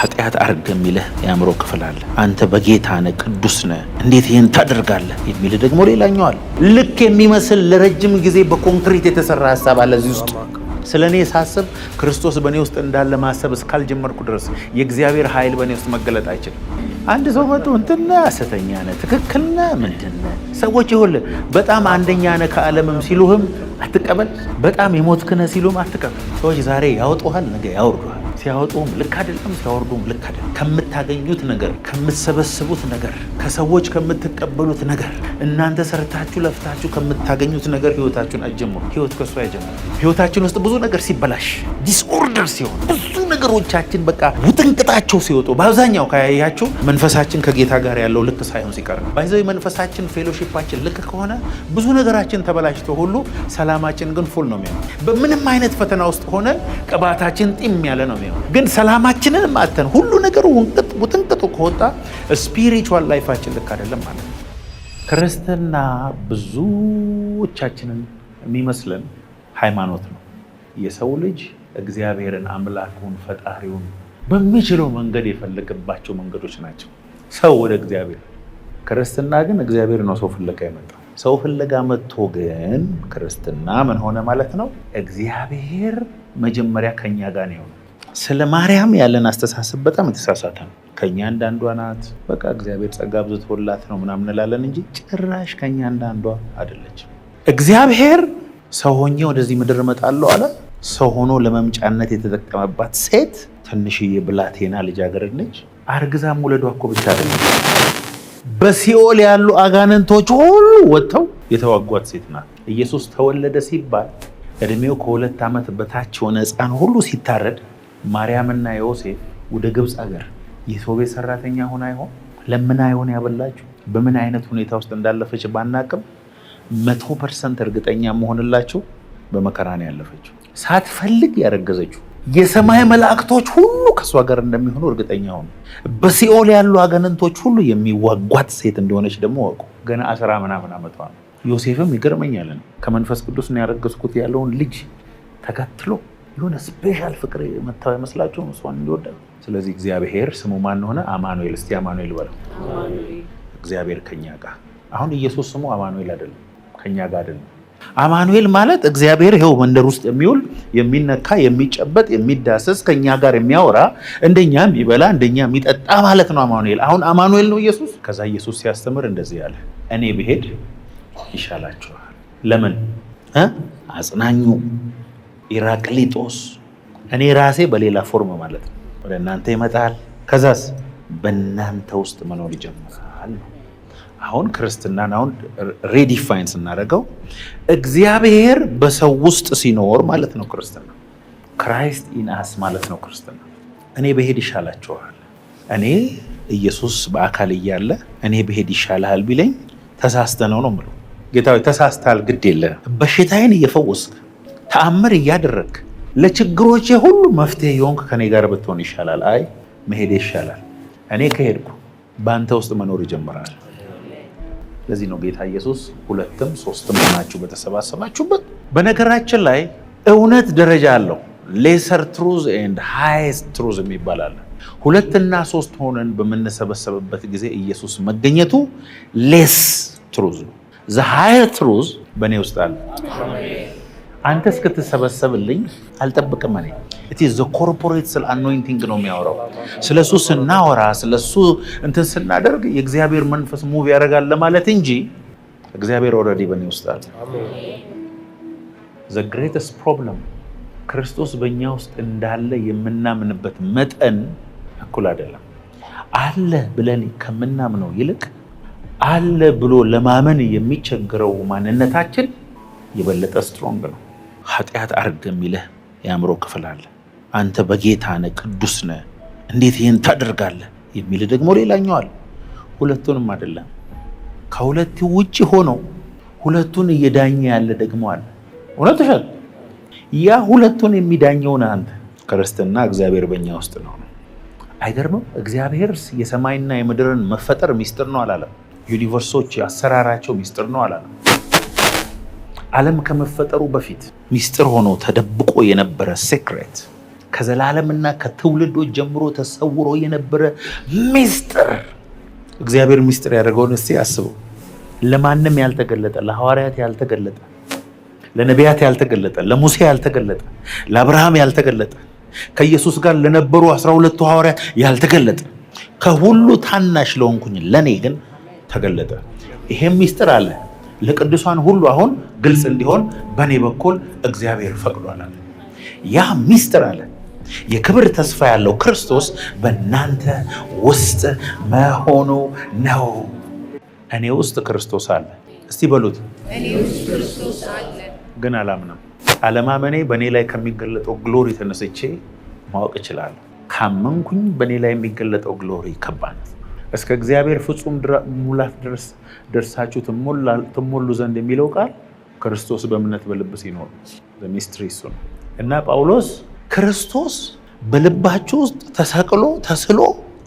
ኃጢአት አርግ የሚልህ የአእምሮ ክፍል አለ። አንተ በጌታ ነህ፣ ቅዱስ ነህ፣ እንዴት ይህን ታደርጋለህ የሚልህ ደግሞ ሌላኛው አለ። ልክ የሚመስል ለረጅም ጊዜ በኮንክሪት የተሰራ ሀሳብ አለ እዚህ ውስጥ። ስለ እኔ ሳስብ ክርስቶስ በእኔ ውስጥ እንዳለ ማሰብ እስካልጀመርኩ ድረስ የእግዚአብሔር ኃይል በእኔ ውስጥ መገለጥ አይችልም። አንድ ሰው መጥቶ እንትና ሐሰተኛ ነህ፣ ትክክል ነህ፣ ምንድን ነህ? ሰዎች ይኸውልህ በጣም አንደኛ ነህ ከዓለምም ሲሉህም አትቀበል፣ በጣም የሞትክ ነህ ሲሉህም አትቀበል። ሰዎች ዛሬ ያወጡሃል፣ ነገ ያወርዱሃል። ሲያወጡም ልክ አይደለም፣ ሲያወርዱም ልክ አይደለም። ከምታገኙት ነገር፣ ከምትሰበስቡት ነገር፣ ከሰዎች ከምትቀበሉት ነገር፣ እናንተ ሰርታችሁ ለፍታችሁ ከምታገኙት ነገር ህይወታችሁን አትጀምሩ። ህይወት ከሱ አይጀምርም። ህይወታችን ውስጥ ብዙ ነገር ሲበላሽ፣ ዲስኦርደር ሲሆን፣ ብዙ ነገሮቻችን በቃ ውጥንቅጣቸው ሲወጡ፣ በአብዛኛው ካያያችሁ መንፈሳችን ከጌታ ጋር ያለው ልክ ሳይሆን ሲቀር ነው። ባይዘው መንፈሳችን ፌሎሺፓችን ልክ ከሆነ ብዙ ነገራችን ተበላሽቶ ሁሉ ሰላማችን ግን ፉል ነው የሚሆነው። በምንም አይነት ፈተና ውስጥ ሆነን ቅባታችን ጢም ያለ ነው የሚሆነው። ግን ሰላማችንን ማተን ሁሉ ነገሩ ውጥንቅጡ ከወጣ ስፒሪቹዋል ላይፋችን ልክ አይደለም ማለት ነው። ክርስትና ብዙዎቻችንን የሚመስለን ሃይማኖት ነው። የሰው ልጅ እግዚአብሔርን አምላኩን ፈጣሪውን በሚችለው መንገድ የፈለገባቸው መንገዶች ናቸው ሰው ወደ እግዚአብሔር። ክርስትና ግን እግዚአብሔር ነው ሰው ፍለጋ የመጣው። ሰው ፍለጋ መጥቶ ግን ክርስትና ምን ሆነ ማለት ነው? እግዚአብሔር መጀመሪያ ከኛ ጋር ነው። ስለ ማርያም ያለን አስተሳሰብ በጣም የተሳሳተ ነው። ከኛ እንዳንዷ ናት፣ በቃ እግዚአብሔር ጸጋ አብዝቶላት ነው ምናምን እንላለን እንጂ ጭራሽ ከኛ እንዳንዷ አይደለችም። እግዚአብሔር ሰው ሆኜ ወደዚህ ምድር እመጣለሁ አለ። ሰው ሆኖ ለመምጫነት የተጠቀመባት ሴት ትንሽዬ ብላቴና ልጃገረድ ነች። አርግዛም ውለዷ እኮ ብቻ አይደለም፣ በሲኦል ያሉ አጋንንቶች ሁሉ ወጥተው የተዋጓት ሴት ናት። ኢየሱስ ተወለደ ሲባል እድሜው ከ2 ዓመት በታች የሆነ ሕፃን ሁሉ ሲታረድ ማርያምና ዮሴፍ ወደ ግብፅ ሀገር የሰው ቤት ሰራተኛ ሆና ይሆን ለምና ይሆን ያበላችሁ? በምን አይነት ሁኔታ ውስጥ እንዳለፈች ባናቅም 100% እርግጠኛ መሆንላችሁ በመከራ ነው ያለፈችው። ሳትፈልግ ያረገዘችው የሰማይ መላእክቶች ሁሉ ከሷ ጋር እንደሚሆኑ እርግጠኛ ሆኑ። በሲኦል ያሉ አጋንንቶች ሁሉ የሚዋጓት ሴት እንደሆነች ደግሞ ወቁ። ገና 10 ምናምን ዓመቷ ነው። ዮሴፍም ይገርመኛል ከመንፈስ ቅዱስ ነው ያረገዝኩት ያለውን ልጅ ተከትሎ የሆነ ስፔሻል ፍቅር መታው ይመስላችሁ እሷን እንዲወዳል። ስለዚህ እግዚአብሔር ስሙ ማን ሆነ? አማኑኤል። እስቲ አማኑኤል በለው። እግዚአብሔር ከኛ ጋር። አሁን ኢየሱስ ስሙ አማኑኤል አይደለም፣ ከኛ ጋር አይደለም። አማኑኤል ማለት እግዚአብሔር ይኸው መንደር ውስጥ የሚውል የሚነካ የሚጨበጥ የሚዳሰስ ከኛ ጋር የሚያወራ እንደኛ የሚበላ እንደኛ የሚጠጣ ማለት ነው አማኑኤል። አሁን አማኑኤል ነው ኢየሱስ። ከዛ ኢየሱስ ሲያስተምር እንደዚህ ያለ እኔ ብሄድ ይሻላችኋል። ለምን? አጽናኙ ኢራቅሊጦስ እኔ ራሴ በሌላ ፎርም ማለት ነው ወደ እናንተ ይመጣል። ከዛስ በእናንተ ውስጥ መኖር ይጀምራል። አሁን ክርስትናን አሁን ሬዲፋይን ስናደርገው እግዚአብሔር በሰው ውስጥ ሲኖር ማለት ነው ክርስትና። ክራይስት ኢን አስ ማለት ነው ክርስትና። እኔ ብሄድ ይሻላችኋል። እኔ ኢየሱስ በአካል እያለ እኔ ብሄድ ይሻልሃል ቢለኝ ተሳስተ ነው የምለው። ጌታዊ ተሳስተሃል፣ ግድ የለህም። በሽታዬን እየፈወስክ ተአምር እያደረግክ ለችግሮቼ ሁሉ መፍትሄ የሆንክ ከኔ ጋር ብትሆን ይሻላል። አይ መሄድ ይሻላል። እኔ ከሄድኩ በአንተ ውስጥ መኖር ይጀምራል። ለዚህ ነው ጌታ ኢየሱስ 2ም 3ም ሆናችሁ በተሰባሰባችሁበት። በነገራችን ላይ እውነት ደረጃ አለው። ሌሰር ትሩዝ ኤንድ ሃይስት ትሩዝ የሚባል አለ። 2 እና 3 ሆነን በምንሰበሰብበት ጊዜ ኢየሱስ መገኘቱ ሌስ ትሩዝ ነው። ዘ ሃየር ትሩዝ በእኔ ውስጥ አለ። አንተ እስክትሰበሰብልኝ አልጠብቅም። እኔ እቲ ዘ ኮርፖሬት ስለ አኖይንቲንግ ነው የሚያወራው። ስለሱ ስናወራ ስለሱ እንትን ስናደርግ የእግዚአብሔር መንፈስ ሙቭ ያደርጋል ለማለት እንጂ እግዚአብሔር ኦልሬዲ በእኔ ውስጥ አለ። ዘ ግሬተስት ፕሮብለም ክርስቶስ በእኛ ውስጥ እንዳለ የምናምንበት መጠን እኩል አይደለም። አለ ብለን ከምናምነው ይልቅ አለ ብሎ ለማመን የሚቸግረው ማንነታችን የበለጠ ስትሮንግ ነው። ኃጢአት አርግ የሚልህ የአእምሮ ክፍል አለ። አንተ በጌታ ነህ፣ ቅዱስ ነህ፣ እንዴት ይህን ታደርጋለህ የሚልህ ደግሞ ሌላኛው አለ። ሁለቱንም አይደለም፣ ከሁለቱ ውጭ ሆኖ ሁለቱን እየዳኘ ያለ ደግሞ አለ። እውነት ተሻል ያ ሁለቱን የሚዳኘውን አንተ ክርስትና እግዚአብሔር በእኛ ውስጥ ነው። አይገርምም? እግዚአብሔር የሰማይና የምድርን መፈጠር ሚስጥር ነው አላለም። ዩኒቨርሶች አሰራራቸው ሚስጥር ነው አላለም። ዓለም ከመፈጠሩ በፊት ሚስጥር ሆኖ ተደብቆ የነበረ ሴክሬት ከዘላለምና ከትውልዶች ጀምሮ ተሰውሮ የነበረ ሚስጥር እግዚአብሔር ሚስጥር ያደረገውን እስቲ አስቡ። ለማንም ያልተገለጠ፣ ለሐዋርያት ያልተገለጠ፣ ለነቢያት ያልተገለጠ፣ ለሙሴ ያልተገለጠ፣ ለአብርሃም ያልተገለጠ፣ ከኢየሱስ ጋር ለነበሩ 12ቱ ሐዋርያት ያልተገለጠ፣ ከሁሉ ታናሽ ለሆንኩኝ ለኔ ግን ተገለጠ። ይሄም ሚስጥር አለ ለቅዱሳን ሁሉ አሁን ግልጽ እንዲሆን በኔ በኩል እግዚአብሔር ፈቅዷል አለ። ያ ሚስጥር አለ። የክብር ተስፋ ያለው ክርስቶስ በእናንተ ውስጥ መሆኑ ነው። እኔ ውስጥ ክርስቶስ አለ። እስቲ በሉት፣ እኔ ውስጥ ክርስቶስ አለ። ግን አላምንም። አለማመኔ በእኔ ላይ ከሚገለጠው ግሎሪ ተነስቼ ማወቅ እችላለሁ። ካመንኩኝ በእኔ ላይ የሚገለጠው ግሎሪ ከባድ ነው። እስከ እግዚአብሔር ፍጹም ሙላት ድረስ ደርሳችሁ ትሞሉ ዘንድ የሚለው ቃል ክርስቶስ በእምነት በልብ ሲኖር ሚስትሪ እሱ ነው። እና ጳውሎስ ክርስቶስ በልባችሁ ውስጥ ተሰቅሎ ተስሎ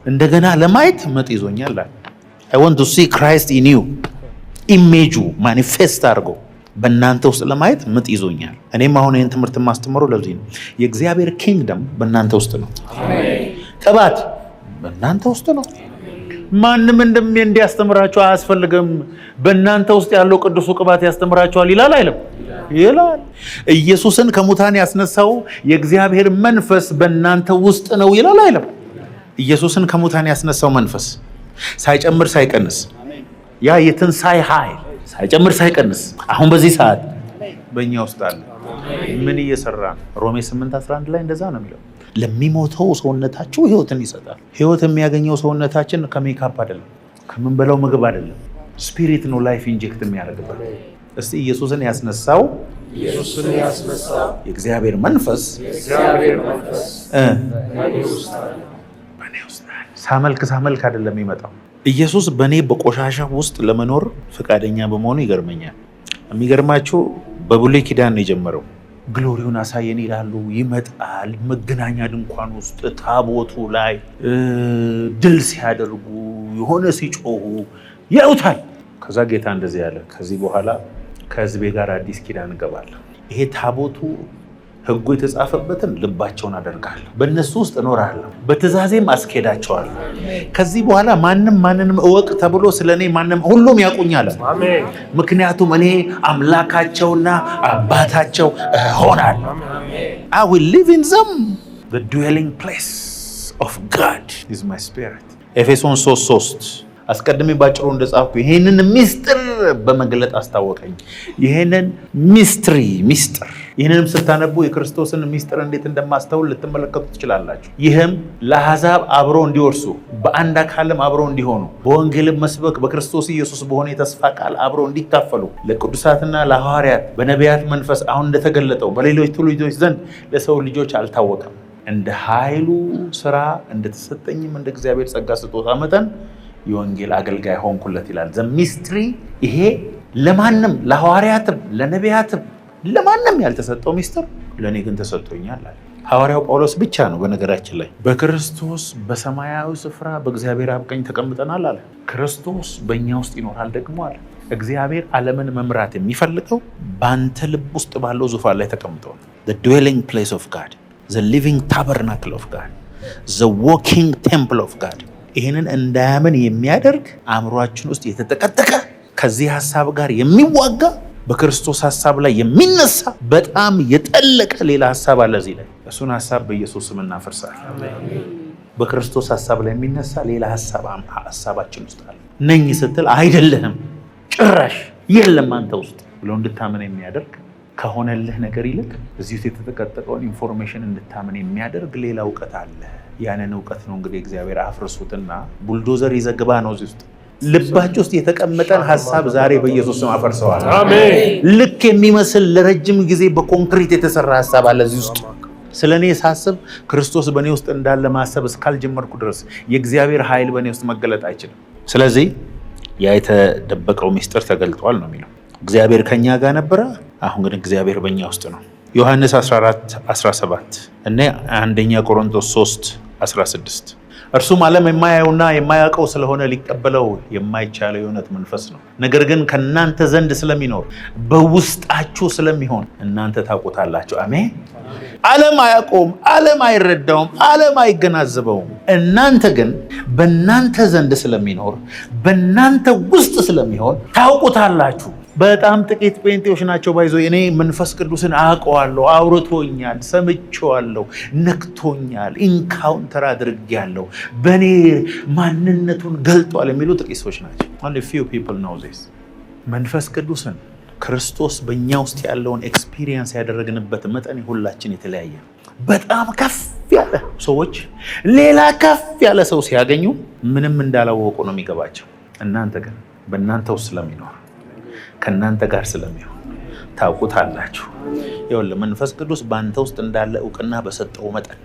እንደገና ለማየት ምጥ ይዞኛል። I want to see Christ in you ኢሜጁ ማኒፌስት አድርጎ በእናንተ ውስጥ ለማየት ምጥ ይዞኛል። እኔም አሁን ይህን ትምህርት የማስተምረው ለዚህ ነው። የእግዚአብሔር ኪንግደም በእናንተ ውስጥ ነው። ቅባት በእናንተ ውስጥ ነው። ማንም እንዲያስተምራችሁ አያስፈልግም። በእናንተ ውስጥ ያለው ቅዱሱ ቅባት ያስተምራችኋል ይላል አይልም? ይላል። ኢየሱስን ከሙታን ያስነሳው የእግዚአብሔር መንፈስ በእናንተ ውስጥ ነው ይላል አይልም? ኢየሱስን ከሙታን ያስነሳው መንፈስ ሳይጨምር ሳይቀንስ፣ ያ የትንሣኤ ኃይል ሳይጨምር ሳይቀንስ አሁን በዚህ ሰዓት በእኛ ውስጥ አለ። ምን እየሰራ ነው? ሮሜ 8:11 ላይ እንደዛ ነው የሚለው። ለሚሞተው ሰውነታችሁ ህይወትን ይሰጣል። ህይወት የሚያገኘው ሰውነታችን ከሜካፕ አይደለም፣ ከምንበላው ምግብ አይደለም። ስፒሪት ነው ላይፍ ኢንጀክት የሚያደርግበት። እስቲ ኢየሱስን ያስነሳው የእግዚአብሔር መንፈስ ሳመልክ አይደለም የሚመጣው። ኢየሱስ በእኔ በቆሻሻ ውስጥ ለመኖር ፈቃደኛ በመሆኑ ይገርመኛል። የሚገርማችሁ በብሉይ ኪዳን ነው የጀመረው። ግሎሪውን አሳየን ይላሉ። ይመጣል መገናኛ ድንኳን ውስጥ ታቦቱ ላይ ድል ሲያደርጉ የሆነ ሲጮሁ ያዩታል። ከዛ ጌታ እንደዚህ ያለ፣ ከዚህ በኋላ ከህዝቤ ጋር አዲስ ኪዳን እገባለሁ። ይሄ ታቦቱ ህጉ የተጻፈበትን ልባቸውን አደርጋለሁ፣ በእነሱ ውስጥ እኖራለሁ፣ በትእዛዜም አስኬዳቸዋለሁ። ከዚህ በኋላ ማንንም እወቅ ተብሎ ስለኔ ሁሉም ያውቁኛል። ምክንያቱም እኔ አምላካቸውና አባታቸው እሆናለሁ። I will live in them. The dwelling place of God is my spirit. ኤፌሶን 3:3 አስቀድሜ ባጭሩ እንደጻፍኩ ይሄንን ሚስጥር በመግለጥ አስታወቀኝ። ይሄንን ሚስጥር ይህንንም ስታነቡ የክርስቶስን ሚስጥር እንዴት እንደማስተውል ልትመለከቱ ትችላላችሁ። ይህም ለአሕዛብ አብረው እንዲወርሱ፣ በአንድ አካልም አብረው እንዲሆኑ፣ በወንጌልም መስበክ በክርስቶስ ኢየሱስ በሆነ የተስፋ ቃል አብረው እንዲካፈሉ፣ ለቅዱሳትና ለሐዋርያት በነቢያት መንፈስ አሁን እንደተገለጠው በሌሎች ትውልዶች ዘንድ ለሰው ልጆች አልታወቀም፣ እንደ ኃይሉ ስራ እንደተሰጠኝም እንደ እግዚአብሔር ጸጋ ስጦታ መጠን የወንጌል አገልጋይ ሆንኩለት ይላል። ሚስትሪ ይሄ ለማንም ለሐዋርያትም ለነቢያትም ለማንም ያልተሰጠው ሚስጥር ለእኔ ግን ተሰጥቶኛል አለ። ሐዋርያው ጳውሎስ ብቻ ነው በነገራችን ላይ በክርስቶስ በሰማያዊ ስፍራ በእግዚአብሔር አብ ቀኝ ተቀምጠናል አለ። ክርስቶስ በእኛ ውስጥ ይኖራል ደግሞ አለ። እግዚአብሔር ዓለምን መምራት የሚፈልገው በአንተ ልብ ውስጥ ባለው ዙፋን ላይ ተቀምጠው ነው። The dwelling place of God, the living tabernacle of God, the walking temple of God. ይህንን እንዳያምን የሚያደርግ አእምሯችን ውስጥ የተጠቀጠቀ ከዚህ ሀሳብ ጋር የሚዋጋ በክርስቶስ ሀሳብ ላይ የሚነሳ በጣም የጠለቀ ሌላ ሀሳብ አለ እዚህ ላይ። እሱን ሀሳብ በኢየሱስ ስም እናፈርሳለን። በክርስቶስ ሀሳብ ላይ የሚነሳ ሌላ ሀሳባችን ውስጥ አለ። ነኝ ስትል አይደለህም ጭራሽ የለም አንተ ውስጥ ብሎ እንድታምን የሚያደርግ ከሆነልህ ነገር ይልቅ እዚህ ውስጥ የተጠቀጠቀውን ኢንፎርሜሽን እንድታምን የሚያደርግ ሌላ እውቀት አለ። ያንን እውቀት ነው እንግዲህ እግዚአብሔር አፍርሱትና ቡልዶዘር ይዘግባ ነው እዚህ ውስጥ ልባችሁ ውስጥ የተቀመጠን ሀሳብ ዛሬ በኢየሱስ ስም አፈርሰዋል። አሜን። ልክ የሚመስል ለረጅም ጊዜ በኮንክሪት የተሰራ ሀሳብ አለ እዚህ ውስጥ። ስለኔ ሳስብ ክርስቶስ በእኔ ውስጥ እንዳለ ማሰብ እስካልጀመርኩ ድረስ የእግዚአብሔር ኃይል በእኔ ውስጥ መገለጥ አይችልም። ስለዚህ ያ የተደበቀው ሚስጥር ተገልጧል ነው የሚለው። እግዚአብሔር ከኛ ጋር ነበረ፣ አሁን ግን እግዚአብሔር በእኛ ውስጥ ነው። ዮሐንስ 14:17 እና አንደኛ ቆሮንቶስ 3:16 እርሱም ዓለም የማያየውና የማያውቀው ስለሆነ ሊቀበለው የማይቻለው የእውነት መንፈስ ነው። ነገር ግን ከእናንተ ዘንድ ስለሚኖር በውስጣችሁ ስለሚሆን እናንተ ታውቁታላችሁ። አሜን። ዓለም አያውቀውም፣ ዓለም አይረዳውም፣ ዓለም አይገናዘበውም። እናንተ ግን በእናንተ ዘንድ ስለሚኖር በእናንተ ውስጥ ስለሚሆን ታውቁታላችሁ። በጣም ጥቂት ጴንጤዎች ናቸው ባይዞ እኔ መንፈስ ቅዱስን አውቀዋለሁ፣ አውርቶኛል፣ ሰምቼዋለሁ፣ ነክቶኛል፣ ኢንካውንተር አድርጌያለሁ፣ በእኔ ማንነቱን ገልጧል የሚሉ ጥቂት ሰዎች ናቸው። only few people know this። መንፈስ ቅዱስን ክርስቶስ በእኛ ውስጥ ያለውን ኤክስፒሪየንስ ያደረግንበት መጠን ሁላችን የተለያየ ነው። በጣም ከፍ ያለ ሰዎች ሌላ ከፍ ያለ ሰው ሲያገኙ ምንም እንዳላወቁ ነው የሚገባቸው። እናንተ ግን በእናንተ ውስጥ ስለሚኖር ከእናንተ ጋር ስለሚሆን ታውቁታላችሁ። ይኸውልህ መንፈስ ቅዱስ በአንተ ውስጥ እንዳለ እውቅና በሰጠው መጠን፣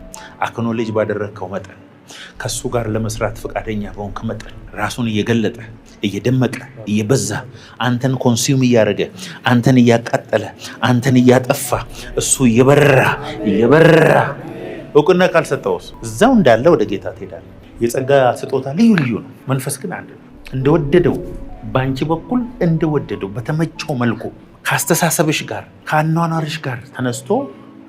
አክኖሌጅ ባደረግከው መጠን፣ ከሱ ጋር ለመስራት ፈቃደኛ በሆንክ መጠን ራሱን እየገለጠ እየደመቀ እየበዛ አንተን ኮንሱም እያደረገ አንተን እያቃጠለ አንተን እያጠፋ እሱ እየበራ እውቅና ካልሰጠውስ እዛው እንዳለ ወደ ጌታ ትሄዳለህ። የጸጋ ስጦታ ልዩ ልዩ ነው። መንፈስ ግን አንድ ነው። እንደወደደው በአንቺ በኩል እንደወደደው በተመቸው መልኩ ከአስተሳሰብሽ ጋር ከአኗኗርሽ ጋር ተነስቶ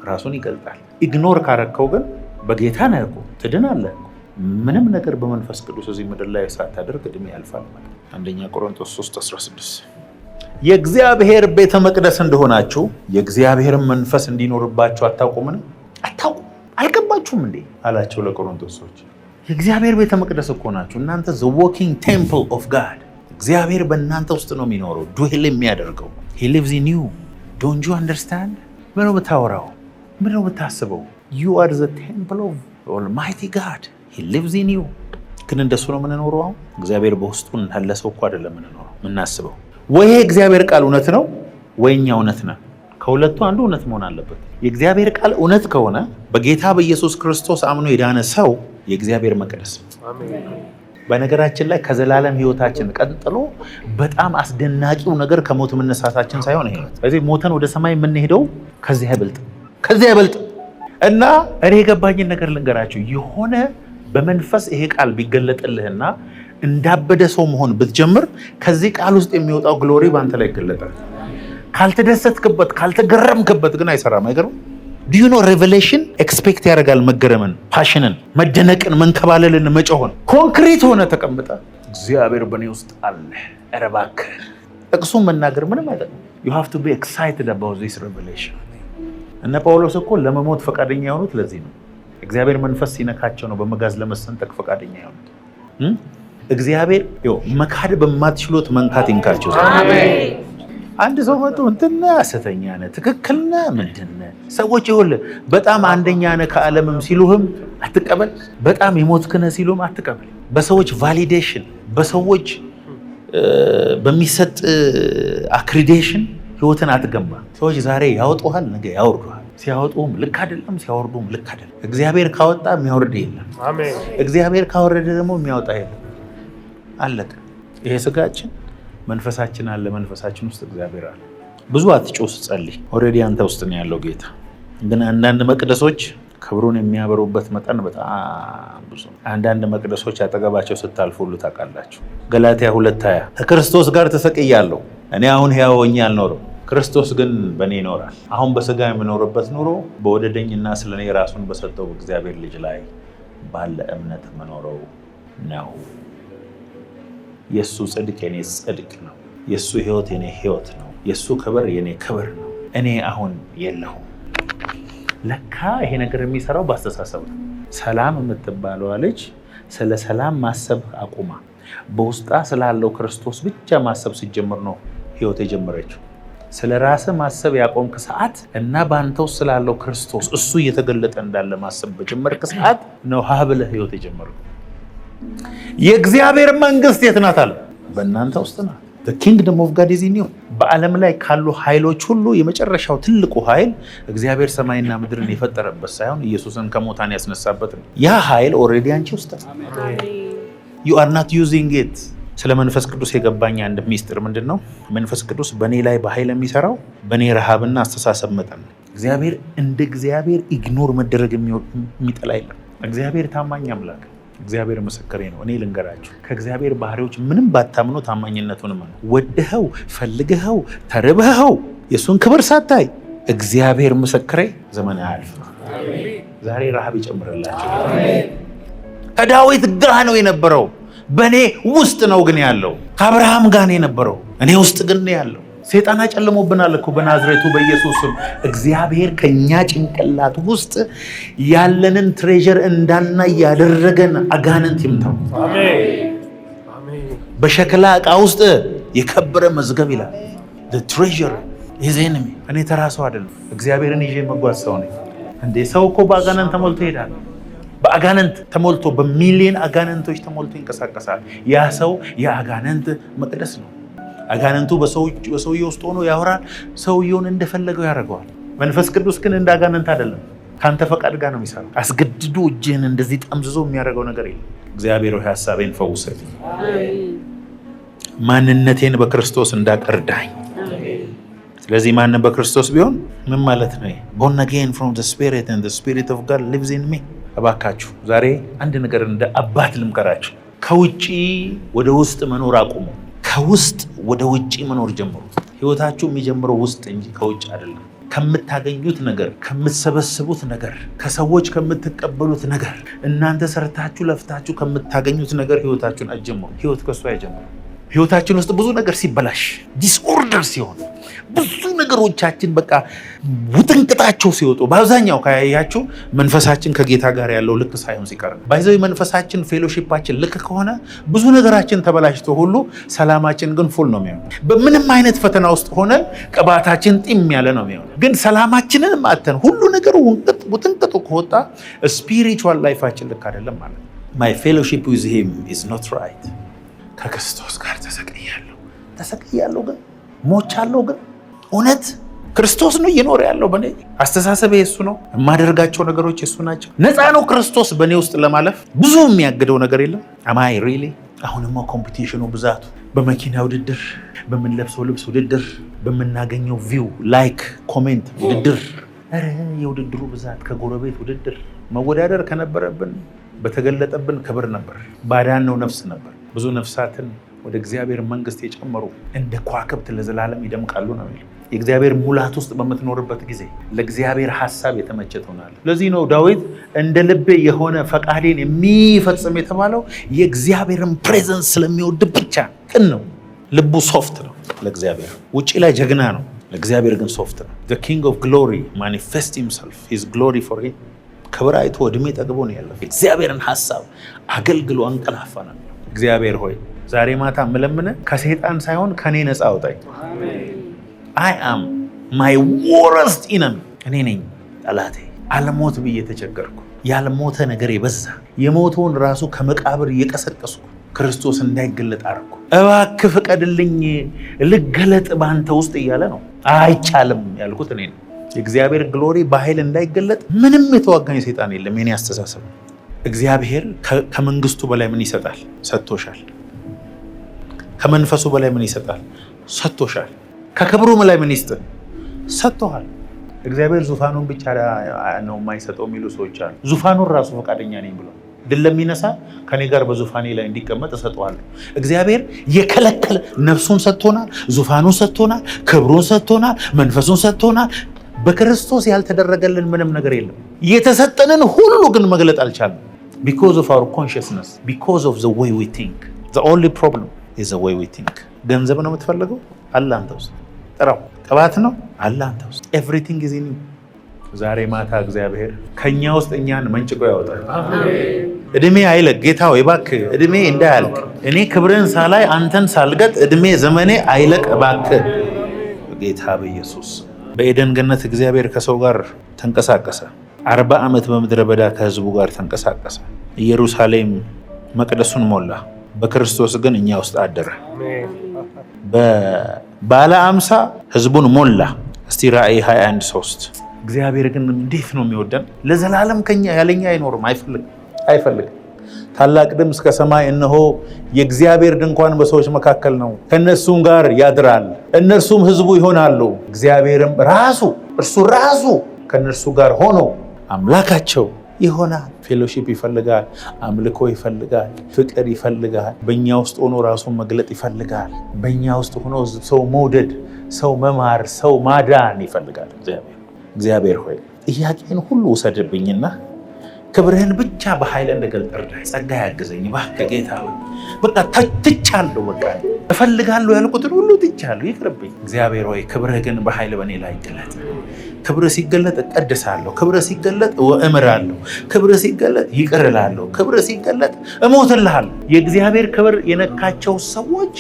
ራሱን ይገልጣል። ኢግኖር ካረከው ግን በጌታ ነህ እኮ ትድናለህ። ምንም ነገር በመንፈስ ቅዱስ እዚህ ምድር ላይ ሳታደርግ እድሜ ያልፋል ማለት። አንደኛ ቆሮንቶስ 3:16 የእግዚአብሔር ቤተ መቅደስ እንደሆናችሁ የእግዚአብሔርን መንፈስ እንዲኖርባችሁ አታውቁምን? አታውቁም? አልገባችሁም እንዴ አላቸው ለቆሮንቶስ ሰዎች። የእግዚአብሔር ቤተ መቅደስ እኮ ናችሁ እናንተ። the walking temple of God። እግዚአብሔር በእናንተ ውስጥ ነው የሚኖረው፣ ዱዌል የሚያደርገው። he lives in you. don't you understand? ምን ነው የምታወራው? ምን ነው የምታስበው? you are the temple of almighty God. he lives in you። ግን እንደሱ ነው የምንኖረው። አሁን እግዚአብሔር በውስጡ እንዳለ ሰው እኮ አይደለም የምንኖረው የምናስበው። ወይ የእግዚአብሔር ቃል እውነት ነው ወይ እኛ እውነት ነን። ከሁለቱ አንዱ እውነት መሆን አለበት። የእግዚአብሔር ቃል እውነት ከሆነ በጌታ በኢየሱስ ክርስቶስ አምኖ የዳነ ሰው የእግዚአብሔር መቅደስ። በነገራችን ላይ ከዘላለም ሕይወታችን ቀጥሎ በጣም አስደናቂው ነገር ከሞት መነሳታችን ሳይሆን ይሄ ነው። ስለዚህ ሞተን ወደ ሰማይ የምንሄደው ከዚህ አይበልጥ እና እኔ የገባኝን ነገር ልንገራችሁ። የሆነ በመንፈስ ይሄ ቃል ቢገለጥልህና እንዳበደ ሰው መሆን ብትጀምር ከዚህ ቃል ውስጥ የሚወጣው ግሎሪ በአንተ ላይ ይገለጣል። ካልተደሰትክበት ካልተገረምክበት ግን አይሰራም። አይገርም? ዱ ዩ ኖ ሬቨሌሽን ኤክስፔክት ያደርጋል መገረምን፣ ፓሽንን፣ መደነቅን፣ መንከባለልን፣ መጮህን። ኮንክሪት ሆነ ተቀምጠ እግዚአብሔር በእኔ ውስጥ አለ። ኧረ እባክህ ጥቅሱን መናገር ምንም አይጠቅም። you have to be excited about this revelation። እነ ጳውሎስ እኮ ለመሞት ፈቃደኛ የሆኑት ለዚህ ነው። እግዚአብሔር መንፈስ ሲነካቸው ነው በመጋዝ ለመሰንጠቅ ፈቃደኛ የሆኑት። እግዚአብሔር መካድ በማትችሉት መንካት ይንካቸው። አሜን። አንድ ሰው መጥቶ እንትና ሐሰተኛ ነህ፣ ትክክል ነህ፣ ምንድን ነህ? ሰዎች ይኸውልህ በጣም አንደኛ ነህ ከዓለምም ሲሉህም አትቀበል። በጣም የሞትክ ነህ ሲሉህም አትቀበል። በሰዎች ቫሊዴሽን፣ በሰዎች በሚሰጥ አክሪዴሽን ህይወትን አትገንባ። ሰዎች ዛሬ ያወጡሃል፣ ነገ ያወርዱሃል። ሲያወጡም ልክ አይደለም፣ ሲያወርዱም ልክ አይደለም። እግዚአብሔር ካወጣ የሚያወርድ የለም። አሜን። እግዚአብሔር ካወረደ ደግሞ የሚያወጣ የለም። አለቀ። ይሄ ስጋችን መንፈሳችን አለ። መንፈሳችን ውስጥ እግዚአብሔር አለ። ብዙ አትጮህ፣ ጸልይ። ኦልሬዲ አንተ ውስጥ ነው ያለው ጌታ። ግን አንዳንድ መቅደሶች ክብሩን የሚያበሩበት መጠን በጣም ብዙ። አንዳንድ መቅደሶች አጠገባቸው ስታልፉ ሁሉ ታውቃላችሁ። ገላትያ 2:20 ከክርስቶስ ጋር ተሰቅያለሁ፣ እኔ አሁን ሕያው ሆኜ አልኖርም፣ ክርስቶስ ግን በእኔ ይኖራል። አሁን በስጋ የምኖርበት ኑሮ በወደደኝና ስለ እኔ ራሱን በሰጠው በእግዚአብሔር ልጅ ላይ ባለ እምነት መኖረው ነው። የእሱ ጽድቅ የኔ ጽድቅ ነው። የእሱ ህይወት የኔ ህይወት ነው። የእሱ ክብር የኔ ክብር ነው። እኔ አሁን የለሁም። ለካ ይሄ ነገር የሚሰራው በአስተሳሰብ ነው። ሰላም የምትባለዋ ልጅ ስለ ሰላም ማሰብ አቁማ በውስጣ ስላለው ክርስቶስ ብቻ ማሰብ ሲጀምር ነው ህይወት የጀመረችው። ስለ ራስህ ማሰብ ያቆምክ ሰዓት እና በአንተ ውስጥ ስላለው ክርስቶስ እሱ እየተገለጠ እንዳለ ማሰብ በጀመርክ ሰዓት ነው ሀብለህ ህይወት የጀመረው። የእግዚአብሔር መንግስት የት ናት አለ? በእናንተ ውስጥ ናት። the kingdom of God is in you። በዓለም ላይ ካሉ ኃይሎች ሁሉ የመጨረሻው ትልቁ ኃይል እግዚአብሔር ሰማይና ምድርን የፈጠረበት ሳይሆን ኢየሱስን ከሙታን ያስነሳበት ነው። ያ ኃይል ኦልሬዲ አንቺ ውስጥ ነው። you are not using it። ስለ መንፈስ ቅዱስ የገባኝ አንድ ሚስጥር ምንድን ነው? መንፈስ ቅዱስ በእኔ ላይ በኃይል የሚሰራው በእኔ ረሃብና አስተሳሰብ መጠን ነው። እግዚአብሔር እንደ እግዚአብሔር ኢግኖር መደረግ የሚጠላ የለም። እግዚአብሔር ታማኝ አምላክ፣ እግዚአብሔር ምስክሬ ነው። እኔ ልንገራችሁ ከእግዚአብሔር ባህሪዎች ምንም ባታምኑ ታማኝነቱን ነው። ወደኸው ፈልገኸው ተርበኸው የእሱን ክብር ሳታይ እግዚአብሔር ምስክሬ ዘመን አያልፍም። ዛሬ ረሃብ ይጨምርላችሁ። ከዳዊት ጋር ነው የነበረው፣ በእኔ ውስጥ ነው ግን ያለው። ከአብርሃም ጋር ነው የነበረው፣ እኔ ውስጥ ግን ነው ያለው። ሰይጣን አጨልሞብናል እኮ በናዝሬቱ በኢየሱስ ስም። እግዚአብሔር ከኛ ጭንቅላት ውስጥ ያለንን ትሬዠር እንዳናይ ያደረገን አጋንንት ይምታው። በሸክላ ዕቃ ውስጥ የከበረ መዝገብ ይላል። the treasure is in me። እኔ ተራ ሰው አይደለም፣ እግዚአብሔርን ይዤ መጓዝ ሰው ነኝ። እንዴ ሰው እኮ በአጋንንት ተሞልቶ ይሄዳል። በአጋንንት ተሞልቶ በሚሊዮን አጋንንቶች ተሞልቶ ይንቀሳቀሳል። ያ ሰው የአጋንንት መቅደስ ነው። አጋንንቱ በሰውየው ውስጥ ሆኖ ያወራል፣ ሰውየውን እንደፈለገው ያደርገዋል። መንፈስ ቅዱስ ግን እንደ አጋንንት አይደለም፣ ካንተ ፈቃድ ጋር ነው የሚሰራው። አስገድዶ እጅህን እንደዚህ ጠምዝዞ የሚያደርገው ነገር የለም። እግዚአብሔር ሆይ ሐሳቤን ፈውሰልኝ፣ ማንነቴን በክርስቶስ እንዳቀርዳኝ። ስለዚህ ማንን በክርስቶስ ቢሆን ምን ማለት ነው? born again from the spirit and the spirit of God lives in me። እባካችሁ ዛሬ አንድ ነገር እንደ አባት ልምከራችሁ። ከውጪ ወደ ውስጥ መኖር አቁሙ። ከውስጥ ወደ ውጪ መኖር ጀምሩ። ህይወታችሁ የሚጀምረው ውስጥ እንጂ ከውጭ አይደለም። ከምታገኙት ነገር፣ ከምትሰበስቡት ነገር፣ ከሰዎች ከምትቀበሉት ነገር፣ እናንተ ሰርታችሁ ለፍታችሁ ከምታገኙት ነገር ህይወታችሁን አትጀምሩ። ህይወት ከሱ አይጀምሩ። ህይወታችን ውስጥ ብዙ ነገር ሲበላሽ፣ ዲስኦርደር ሲሆን፣ ብዙ ነገሮቻችን በቃ ውጥንቅጣቸው ሲወጡ፣ በአብዛኛው ካያያችሁ መንፈሳችን ከጌታ ጋር ያለው ልክ ሳይሆን ሲቀር፣ ባይዘው መንፈሳችን ፌሎሺፓችን ልክ ከሆነ ብዙ ነገራችን ተበላሽቶ ሁሉ ሰላማችን ግን ፉል ነው የሚሆነው። በምንም አይነት ፈተና ውስጥ ሆነን ቅባታችን ጢም ያለ ነው የሚሆነው። ግን ሰላማችንን ማተን ሁሉ ነገሩ ውጥንቅጡ ከወጣ ስፒሪቹዋል ላይፋችን ልክ አይደለም ማለት ነው። ማይ ፌሎሺፕ ዊዝ ሂም ኢዝ ኖት ራይት። ከክርስቶስ ጋር ተሰቅያለሁ ግን ሞቻለሁ ግን እውነት ክርስቶስ ነው እየኖረ ያለው በእኔ። አስተሳሰቤ የሱ ነው፣ የማደርጋቸው ነገሮች የሱ ናቸው። ነፃ ነው ክርስቶስ በእኔ ውስጥ ለማለፍ። ብዙ የሚያግደው ነገር የለም። አማይ ሪሊ አሁንማ ኮምፒቲሽኑ ብዛቱ፣ በመኪና ውድድር፣ በምንለብሰው ልብስ ውድድር፣ በምናገኘው ቪው፣ ላይክ፣ ኮሜንት ውድድር። ኧረ የውድድሩ ብዛት ከጎረቤት ውድድር መወዳደር ከነበረብን በተገለጠብን ክብር ነበር፣ ባዳነው ነፍስ ነበር። ብዙ ነፍሳትን ወደ እግዚአብሔር መንግስት የጨመሩ እንደ ከዋክብት ለዘላለም ይደምቃሉ ነው የሚለው። የእግዚአብሔር ሙላት ውስጥ በምትኖርበት ጊዜ ለእግዚአብሔር ሐሳብ የተመቸ ትሆናለህ። ለዚህ ነው ዳዊት እንደ ልቤ የሆነ ፈቃዴን የሚፈጽም የተባለው የእግዚአብሔርን ፕሬዘንስ ስለሚወድ ብቻ። ቅን ነው፣ ልቡ ሶፍት ነው ለእግዚአብሔር። ውጪ ላይ ጀግና ነው፣ ለእግዚአብሔር ግን ሶፍት ነው። the king of glory manifest himself his glory for him። ክብር አይቶ እድሜ ጠግቦ ነው ያለው። እግዚአብሔርን ሐሳብ አገልግሎ አንቀላፋ ነው። እግዚአብሔር ሆይ ዛሬ ማታ ምለምነ ከሰይጣን ሳይሆን ከኔ ነፃ አውጣኝ። I am my worst enemy። እኔ ነኝ ጠላቴ። አልሞት ብዬ ተቸገርኩ። ያልሞተ ነገር የበዛ የሞተውን ራሱ ከመቃብር እየቀሰቀስኩ ክርስቶስ እንዳይገለጥ አደረኩ። እባክህ ፍቀድልኝ ልገለጥ ባንተ ውስጥ እያለ ነው። አይቻልም ያልኩት እኔ ነኝ። የእግዚአብሔር ግሎሪ በኃይል እንዳይገለጥ ምንም የተዋጋኝ ሰይጣን የለም። የኔ አስተሳሰብ እግዚአብሔር ከመንግስቱ በላይ ምን ይሰጣል? ሰጥቶሻል። ከመንፈሱ በላይ ምን ይሰጣል? ሰጥቶሻል። ከክብሩ በላይ ምን ይስጥ? ሰጥቶሃል። እግዚአብሔር ዙፋኑን ብቻ ነው የማይሰጠው የሚሉ ሰዎች አሉ። ዙፋኑን ራሱ ፈቃደኛ ነኝ ብሎ ድል ለሚነሳ ከኔ ጋር በዙፋኔ ላይ እንዲቀመጥ እሰጠዋለሁ። እግዚአብሔር የከለከለ ነፍሱን ሰጥቶናል፣ ዙፋኑን ሰጥቶናል፣ ክብሩን ሰጥቶናል፣ መንፈሱን ሰጥቶናል። በክርስቶስ ያልተደረገልን ምንም ነገር የለም። የተሰጠንን ሁሉ ግን መግለጥ አልቻለም። because of our consciousness, because of the way we think. The only problem is the way we think. ገንዘብ ነው የምትፈልገው? አለ አንተ ውስጥ። ጥራው። ቅባት ነው? አለ አንተ ውስጥ። everything is in you። ዛሬ ማታ እግዚአብሔር ከኛ ውስጥ እኛን መንጭቆ ያወጣል። እድሜ አይለቅ። ጌታ ሆይ እባክህ እድሜ እንዳያልቅ፣ እኔ ክብርን ሳላይ አንተን ሳልገጥ እድሜ ዘመኔ አይለቅ እባክህ ጌታ በኢየሱስ። በኤደን ገነት እግዚአብሔር ከሰው ጋር ተንቀሳቀሰ። 40 ዓመት በምድረ በዳ ከህዝቡ ጋር ተንቀሳቀሰ። ኢየሩሳሌም መቅደሱን ሞላ። በክርስቶስ ግን እኛ ውስጥ አደረ። በባለ 50 ህዝቡን ሞላ። እስቲ ራእይ 21:3 እግዚአብሔር ግን እንዴት ነው የሚወደን! ለዘላለም ከኛ ያለኛ አይኖርም። አይፈልግም። ታላቅ ድምፅ ከሰማይ እነሆ የእግዚአብሔር ድንኳን በሰዎች መካከል ነው፣ ከነሱም ጋር ያድራል፣ እነርሱም ህዝቡ ይሆናሉ። እግዚአብሔርም እርሱ ራሱ ከነርሱ ጋር ሆኖ አምላካቸው ይሆናል። ፌሎሺፕ ይፈልጋል፣ አምልኮ ይፈልጋል፣ ፍቅር ይፈልጋል። በእኛ ውስጥ ሆኖ ራሱን መግለጥ ይፈልጋል። በእኛ ውስጥ ሆኖ ሰው መውደድ፣ ሰው መማር፣ ሰው ማዳን ይፈልጋል እግዚአብሔር። እግዚአብሔር ሆይ ጥያቄን ሁሉ ውሰድብኝና ክብርህን ብቻ በኃይል እንድገልጥ እርዳኝ። ጸጋ ያግዘኝ እባክህ ጌታ ሆይ። በቃ ትቻለሁ፣ በቃ እፈልጋለሁ ያልኩትን ሁሉ ትቻለሁ፣ ይቅርብኝ። እግዚአብሔር ሆይ ክብርህ ግን በኃይል በእኔ ላይ ይገለጥ። ክብርህ ሲገለጥ እቀድሳለሁ፣ ክብርህ ሲገለጥ እምራለሁ፣ ክብርህ ሲገለጥ ይቅር እላለሁ፣ ክብርህ ሲገለጥ እሞትልሃለሁ። የእግዚአብሔር ክብር የነካቸው ሰዎች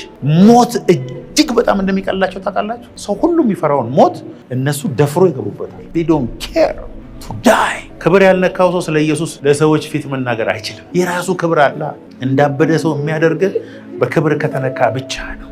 ሞት እጅግ በጣም እንደሚቀላቸው ታውቃላችሁ። ሰው ሁሉ የሚፈራውን ሞት እነሱ ደፍሮ ይገቡበታል። they don't care to die። ክብር ያልነካው ሰው ስለ ኢየሱስ ለሰዎች ፊት መናገር አይችልም። የራሱ ክብር አለ። እንዳበደ ሰው የሚያደርግ በክብር ከተነካ ብቻ ነው።